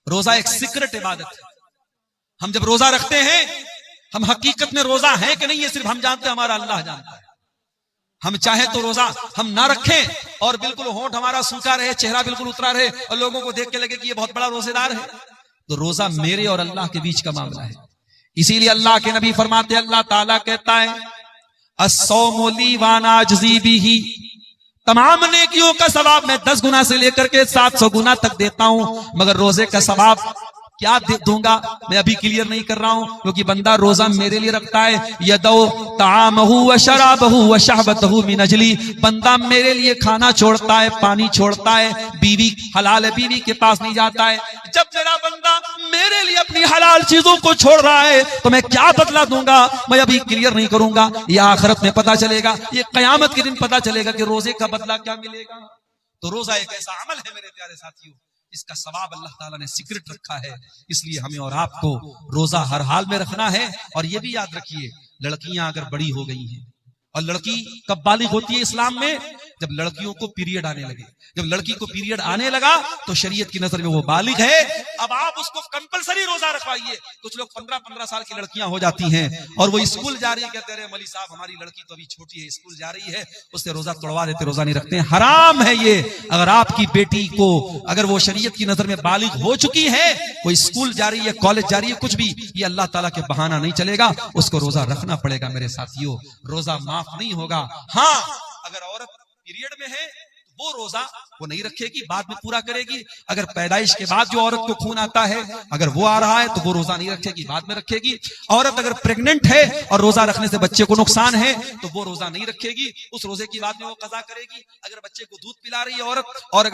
रोजा एक सीक्रेट इबादत है। हम जब रोजा रखते हैं, हम हकीकत में रोजा है कि नहीं ये सिर्फ हम जानते हैं, हमारा अल्लाह जानता है। हम चाहे तो रोजा हम ना रखें और बिल्कुल होंठ हमारा सूखा रहे, चेहरा बिल्कुल उतरा रहे और लोगों को देख के लगे कि ये बहुत बड़ा रोजेदार है, तो रोजा मेरे और अल्लाह के बीच का मामला है। इसीलिए अल्लाह के नबी फरमाते, अल्लाह ताला कहता है अस्सौमु ली व अना अजज़ी बिही, तमाम नेकियों का सवाब मैं 10 गुना से लेकर के 700 गुना तक देता हूं, मगर रोजे का सवाब क्या दूंगा मैं अभी क्लियर नहीं कर रहा हूं, क्योंकि बंदा रोजा मेरे लिए रखता है। यदौ तामहु व शराबहु व शहबतहु मिन अजली, बंदा मेरे लिए खाना छोड़ता है, पानी छोड़ता है, बीवी हलाल बीवी के पास नहीं जाता है। जब मेरा बंदा मेरे लिए अपनी हलाल चीजों को छोड़ रहा है तो मैं क्या बदला दूंगा मैं अभी क्लियर नहीं करूंगा, ये आखिरत में पता चलेगा, ये कयामत के दिन पता चलेगा कि रोजे का बदला क्या मिलेगा। तो रोजा एक ऐसा अमल है मेरे प्यारे साथियों, इसका सवाब अल्लाह ताला ने सीक्रेट रखा है, इसलिए हमें और आपको रोजा हर हाल में रखना है। और ये भी याद रखिए, लड़कियां अगर बड़ी हो गई हैं, और लड़की कब बालिग होती है इस्लाम में, जब लड़कियों को पीरियड आने लगे। जब लड़की को पीरियड आने लगा तो शरीयत की नजर में वो बालिग है। अब आप उसको कंपलसरी रोजा रखवाइए। कुछ लोग 15-15 साल की लड़कियां हो जाती हैं और वो स्कूल जा रही है, कहते हैं मौलवी साहब हमारी लड़की तो अभी छोटी है, स्कूल जा रही है, उससे रोजा तोड़वा देते, रोजा नहीं रखते हैं। हराम है ये। अगर आपकी बेटी को अगर वो शरीयत की नजर में बालिग हो चुकी है, वो स्कूल जा रही है, कॉलेज जा रही है, कुछ भी, ये अल्लाह ताला के बहाना नहीं चलेगा, उसको रोजा रखना पड़ेगा मेरे साथियों, रोजा माफ नहीं होगा। हाँ, अगर औरत पीरियड में है तो वो रोजा वो नहीं रखेगी, बाद में पूरा करेगी। अगर पैदाइश के बाद जो औरत को खून आता है अगर वो आ रहा है तो वो रोजा नहीं रखेगी, बाद में रखेगी। औरत अगर प्रेग्नेंट है और रोजा रखने से बच्चे को नुकसान है तो वो रोजा नहीं रखेगी, उस रोजे की बाद में वो कज़ा करेगी। अगर बच्चे को दूध पिला रही है औरत और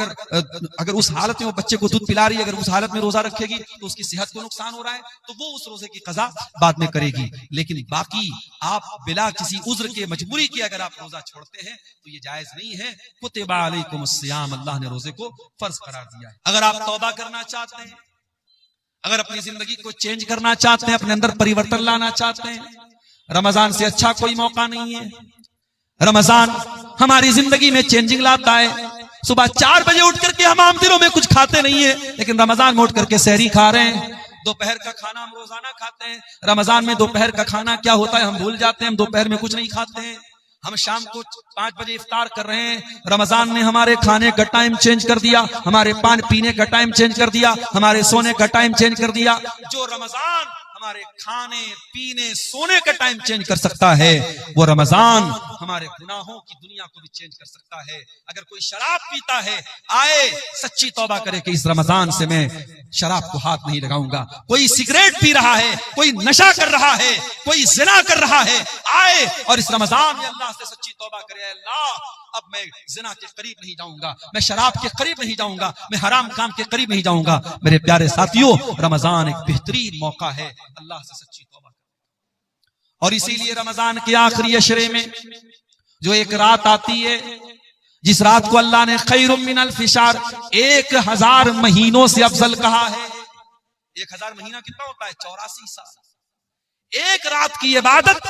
अगर उस हालत में वो बच्चे को दूध पिला रही है, अगर उस हालत में रोजा रखेगी तो उसकी सेहत को नुकसान हो रहा है तो वो उस रोजे की कज़ा बाद में करेगी। लेकिन बाकी आप बिला किसी उज्र के, मजबूरी के अगर आप रोजा छोड़ते हैं तो ये जायज नहीं है। कुतिबा अलैकुमुस्सियाम, अल्लाह ने रोजे को फर्ज करार दिया है। अगर आप तौबा करना चाहते हैं, अगर अपनी जिंदगी को चेंज करना चाहते हैं, अपने अंदर परिवर्तन लाना चाहते हैं, रमजान से अच्छा कोई मौका नहीं है। रमजान हमारी जिंदगी में चेंजिंग लाता है। सुबह 4 बजे उठ करके हम आम दिनों में कुछ खाते नहीं है, लेकिन रमजान में उठ करके सहरी खा रहे हैं। दोपहर का खाना हम रोजाना खाते हैं, रमजान में दोपहर का खाना क्या होता है हम भूल जाते हैं, हम दोपहर में कुछ नहीं खाते हैं। हम शाम को 5 बजे इफ्तार कर रहे हैं। रमजान ने हमारे खाने का टाइम चेंज कर दिया, हमारे पान पीने का टाइम चेंज कर दिया, हमारे सोने का टाइम चेंज कर दिया। जो रमजान हमारे खाने पीने सोने का टाइम चेंज कर सकता है, वो रमजान हमारे गुनाहों की दुनिया को भी चेंज कर सकता है। अगर कोई शराब पीता है, आए सच्ची तौबा करे कि इस रमजान से मैं शराब को हाथ नहीं लगाऊंगा। कोई सिगरेट पी रहा है, कोई नशा कर रहा है, कोई जिना कर रहा है, आए और इस रमजान में अल्लाह से सच्ची तौबा करे, अल्लाह अब मैं जिना के करीब नहीं जाऊंगा, मैं शराब के करीब नहीं जाऊंगा, मैं हराम काम के करीब नहीं जाऊंगा। मेरे प्यारे साथियों, रमजान एक बेहतरीन मौका है अल्लाह से सच्ची तौबा करने। और इसीलिए रमजान के आखिरी अशरे में जो एक रात आती है, जिस रात को अल्लाह ने खैरुम मिनल फिशार, 1000 महीनों से अफजल कहा है। 1000 महीना कितना होता है? 84 साल। एक रात की इबादत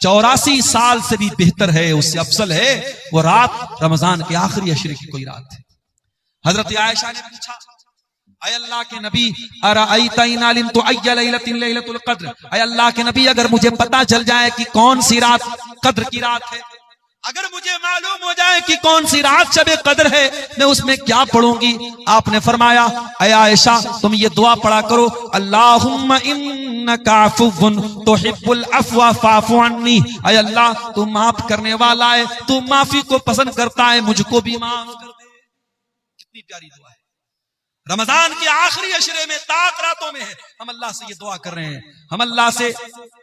84 साल से भी बेहतर है, उससे अफजल है वो रात रमजान के आखिरी अशरे की कोई रात है। हजरत आयशा ने पूछा, अय अल्लाह के नबी, अराअयता इन अलिमतु अय्य लैलतिन लैलतुल क़द्र, अय अल्लाह के नबी अगर मुझे पता चल जाए कि कौन सी रात कद्र की रात है, अगर मुझे मालूम हो जाए कि कौन सी रात शब कद्र है, मैं उसमें क्या पढ़ूंगी? आपने फरमाया, अय आयशा तुम ये दुआ पढ़ा करो, अल्लाहुम्मा इन्नका अफ़ुव्वुन तुहिब्बुल अफ़्वा फ़अफ़ु अन्नी, अय अल्लाह तू माफ करने वाला है, तू माफी को पसंद करता है, मुझको भी माफ कर दे। कितनी प्यारी दुआ है। रमजान के आखिरी अशरे में ताक रातों में है, हम अल्लाह से ये दुआ कर रहे हैं। हम अल्लाह से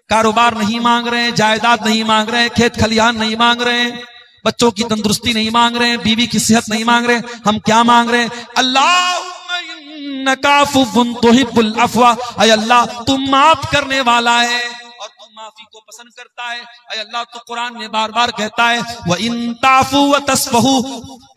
कारोबार नहीं मांग रहे हैं, जायदाद नहीं मांग रहे हैं, खेत खलिहान नहीं मांग रहे हैं, बच्चों की तंदुरुस्ती नहीं मांग रहे हैं, बीवी की सेहत नहीं मांग रहे हैं। हम क्या मांग रहे हैं? अल्लाहुम्मा इन्नका अफ़ुव्वुन तुहिब्बुल अफ़्वा, अय अल्लाह तुम माफ करने वाला है और तुम माफी को पसंद करता है। अय अल्लाह तो कुरान में बार बार कहता है, व इन ताफू व तस्फहू,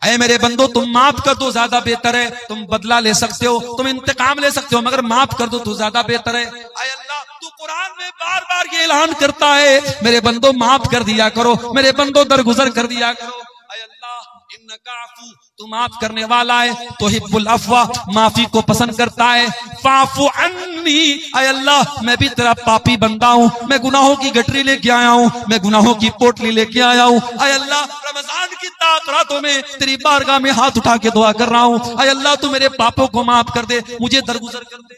अय मेरे बंदो तुम माफ कर दो ज्यादा बेहतर है। तुम बदला ले सकते हो, तुम इंतकाम ले सकते हो, मगर माफ कर दो तो ज्यादा बेहतर है। अय अल्लाह तू कुरान में बार बार ये ऐलान करता है, मेरे बंदो माफ कर दिया करो, मेरे बंदो दरगुजर कर दिया करो। अय अल्लाह इन्नका अफ़ू तू माफ करने वाला है, तो हिब्बुल अफ़्वा, माफी को पसंद करता है। फ़ाफ़ु अन्नी, ऐ अल्लाह मैं भी तेरा पापी बंदा हूं, मैं गुनाहों की गठरी लेके आया हूं, मैं गुनाहों की पोटली लेके आया हूं। ऐ अल्लाह रमजान की ताक रातों में तेरी बारगाह में हाथ उठा के दुआ कर रहा हूं, ऐ अल्लाह तू मेरे पापों को माफ कर दे, मुझे दरगुजर कर दे।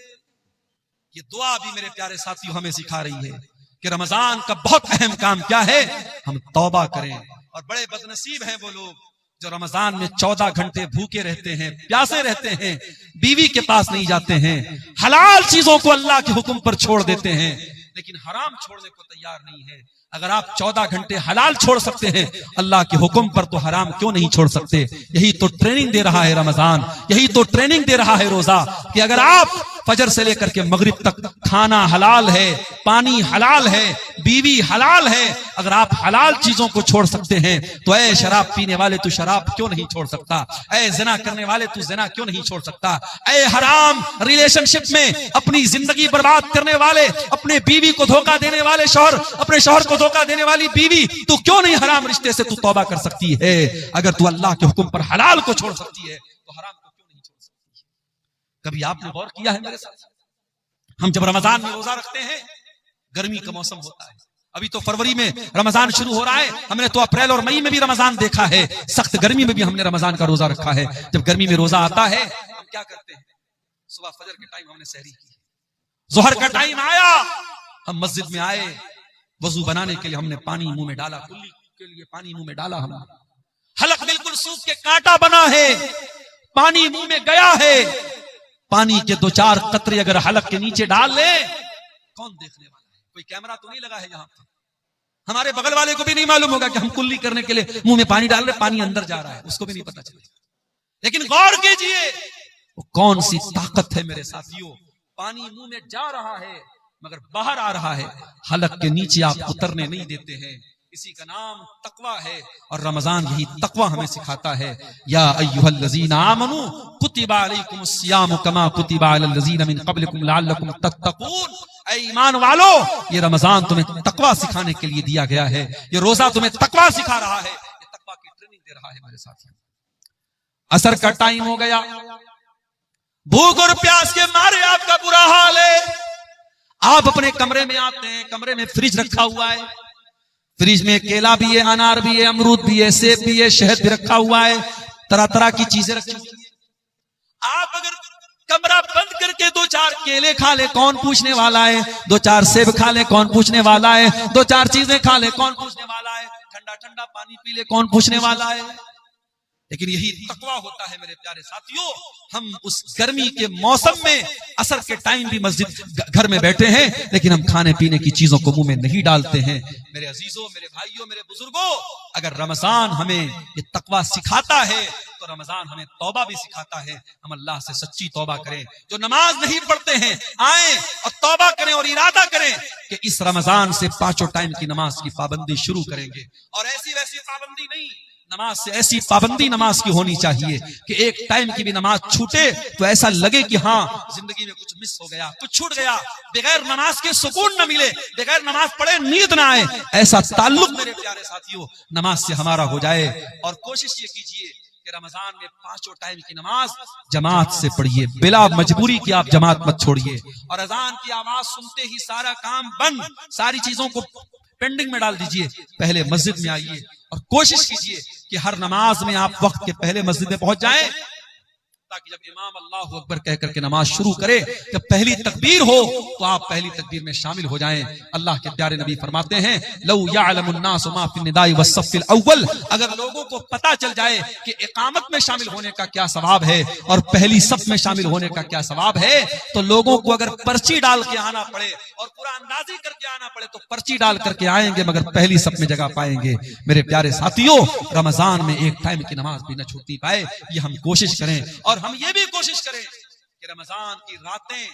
ये दुआ भी मेरे प्यारे साथियों हमें सिखा रही है कि रमजान का बहुत अहम काम क्या है, हम तौबा करें। और बड़े बदनसीब हैं वो लोग जो रमजान में 14 घंटे भूखे रहते हैं, प्यासे रहते हैं, बीवी के पास नहीं जाते हैं, हलाल चीजों को अल्लाह के हुक्म पर छोड़ देते हैं, लेकिन हराम छोड़ने को तैयार नहीं है। अगर आप 14 घंटे हलाल छोड़ सकते हैं अल्लाह के हुक्म पर, तो हराम क्यों नहीं छोड़ सकते? यही तो ट्रेनिंग दे रहा है रमजान, यही तो ट्रेनिंग दे रहा है रोजा, कि अगर आप फजर से लेकर के मगरिब तक खाना हलाल है, पानी हलाल है, बीवी हलाल है, अगर आप हलाल चीजों को छोड़ सकते हैं तो ऐ शराब पीने वाले तू शराब क्यों नहीं छोड़ सकता? ऐ जिना करने वाले तू जिना क्यों नहीं छोड़ सकता? ऐ हराम रिलेशनशिप में अपनी जिंदगी बर्बाद करने वाले, अपने बीवी को धोखा देने वाले शौहर, अपने शौहर को धोखा देने वाली बीवी, तू क्यों नहीं हराम रिश्ते से तू तौबा कर सकती है? अगर तू अल्लाह के हुक्म पर हलाल को छोड़ सकती है तो हराम को क्यों नहीं छोड़ सकती है? कभी आपने गौर किया है मेरे साथ? हम जब रमजान में रोजा रखते हैं, गर्मी का मौसम होता है, अभी तो फरवरी में रमजान शुरू हो रहा है, हमने तो अप्रैल और मई में भी रमजान देखा है, सख्त गर्मी में भी हमने रमजान का रोजा रखा है। जब गर्मी में रोजा आता है हम क्या करते हैं? सुबह फजर के टाइम हमने सहरी की, जोहर का टाइम आया, हम मस्जिद में आए, वजू बनाने के लिए हमने पानी मुंह में डाला, कुल्ली के लिए पानी मुंह में डाला, हमने हलक बिल्कुल सूख के कांटा बना है, पानी मुंह में गया है, पानी के 2-4 कतरे अगर हलक के नीचे डाल ले, कौन देखने वाला है? कोई कैमरा तो नहीं लगा है यहाँ पे, हमारे बगल वाले को भी नहीं मालूम होगा कि हम कुल्ली करने के लिए मुंह में पानी डाल रहे, पानी अंदर जा रहा है, उसको भी नहीं पता चलेगा। लेकिन गौर कीजिए वो कौन सी ताकत है मेरे साथियों, पानी मुंह में जा रहा है मगर बाहर आ रहा है, हलक के नीचे आप उतरने नहीं देते हैं। इसी का नाम तकवा है, और रमजान यही तकवा हमें सिखाता है। या अय्युहल्लज़ीना आमनू कुतिबा अलैकुमुस्सियामु कमा कुतिबा अलल्लज़ीना मिन क़ब्लिकुम लअल्लकुम तत्तक़ून। ऐ ईमान वालो, ये रमजान तुम्हें तकवा सिखाने के लिए दिया गया है, ये रोजा तुम्हें तकवा सिखा रहा है, ये तकवा की ट्रेनिंग दे रहा है मेरे साथियों। असर का टाइम हो गया, भूख और प्यास के मारे आपका बुरा हाल है, आप अपने कमरे में आते हैं, कमरे में फ्रिज रखा हुआ है, फ्रिज में केला भी है, अनार भी है, अमरूद भी है, सेब भी है, शहद भी रखा हुआ है, तरह तरह की चीजें रखी हुई है। आप अगर कमरा बंद करके 2-4 केले खा ले, कौन पूछने वाला है? 2-4 सेब खा ले, कौन पूछने वाला है? 2-4 चीजें खा ले, कौन पूछने वाला है? ठंडा ठंडा पानी पी ले, कौन पूछने वाला है? लेकिन यही तकवा होता है मेरे प्यारे साथियों। हम उस गर्मी के मौसम में असर के टाइम भी मस्जिद घर में बैठे हैं, लेकिन हम खाने पीने की चीजों को मुंह में नहीं डालते हैं। मेरे अजीजों, मेरे भाइयों, मेरे बुजुर्गों, अगर रमजान हमें ये तकवा सिखाता है तो रमजान हमें तौबा भी सिखाता है। हम अल्लाह से सच्ची तौबा करें। जो नमाज नहीं पढ़ते हैं आए और तौबा करें और इरादा करें कि इस रमजान से 5 टाइम की नमाज की पाबंदी शुरू करेंगे। और ऐसी वैसी पाबंदी नहीं, नमाज से ऐसी पाबंदी नमाज की होनी चाहिए कि एक टाइम की भी नमाज छूटे तो ऐसा लगे कि हाँ जिंदगी में कुछ मिस हो गया, कुछ छूट गया, बगैर नमाज के सुकून न मिले, बगैर नमाज पढ़े नींद ना आए। ऐसा ताल्लुक मेरे प्यारे साथियों नमाज से हमारा हो जाए। और कोशिश ये कीजिए कि रमजान में 5 टाइम की नमाज जमात से पढ़िए, बिला मजबूरी की आप जमात मत छोड़िए। और अजान की आवाज सुनते ही सारा काम बंद, सारी चीजों को पेंडिंग में डाल दीजिए, पहले मस्जिद में आइए और कोशिश कीजिए कि हर नमाज में आप वक्त के पहले मस्जिद में पहुंच जाएं, ताकि जब इमाम अल्लाहु अकबर कह करके नमाज शुरू करे, जब पहली तकबीर हो तो आप पहली तकबीर में शामिल हो जाएं। अल्लाह के प्यारे नबी फरमाते हैं, लौ यअलमुन नासु मा फिन निदाई वस्सफ़िल अव्वल, अगर लोगों को पता चल जाए कि इकामत में शामिल होने का क्या सवाब है और पहली सफ में शामिल होने का क्या सवाब है, तो लोगों को अगर पर्ची डाल के आना पड़े और पूरा अंदाजी करके आना पड़े तो पर्ची डाल करके आएंगे, मगर पहली सफ में जगह पाएंगे। मेरे प्यारे साथियों, रमजान में एक टाइम की नमाज भी न छूटती पाए, ये हम कोशिश करें। और हम ये भी कोशिश करें कि रमजान की रातें,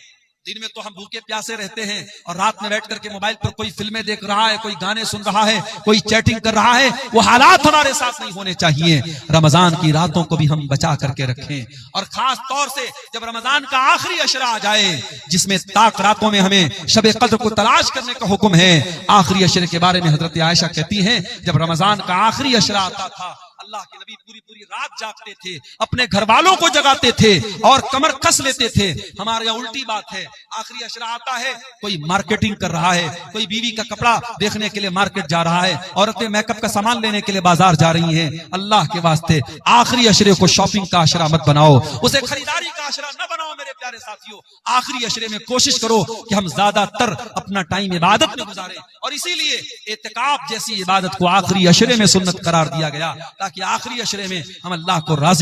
दिन में तो हम भूखे प्यासे रहते हैं और रात में बैठ करके मोबाइल पर कोई फिल्में देख रहा है, कोई गाने सुन रहा है, कोई चैटिंग कर रहा है, वो हालात हमारे साथ नहीं होने चाहिए। रमजान की रातों को भी हम बचा करके रखें। और खास तौर से जब रमजान का आखिरी अशरा आ जाए, जिसमें ताक रातों में हमें शब कद्र को तलाश करने का हुक्म है। आखिरी अशरे के बारे में हजरत आयशा कहती हैं, जब रमजान का आखिरी अशरा आता था अल्लाह के नबी पूरी पूरी रात जागते थे, अपने घर वालों को जगाते थे और कमर कस लेते थे। हमारे यहाँ उल्टी बात है, आखिरी अशरा आता है, कोई मार्केटिंग कर रहा है, कोई बीवी का कपड़ा देखने के लिए मार्केट जा रहा है, औरतें मेकअप का सामान लेने के लिए बाजार जा रही हैं। अल्लाह के वास्ते आखिरी अशरे को शॉपिंग का अशरा मत बनाओ, उसे खरीदारी का अशरा न बनाओ। मेरे प्यारे साथियों, आखिरी अशरे में कोशिश करो कि हम ज्यादातर अपना टाइम इबादत में गुजारें, और इसीलिए एतिकाफ जैसी इबादत को आखिरी अशरे में सुन्नत करार दिया गया, ताकि आखिरी अशरे में हम अल्लाह को राजी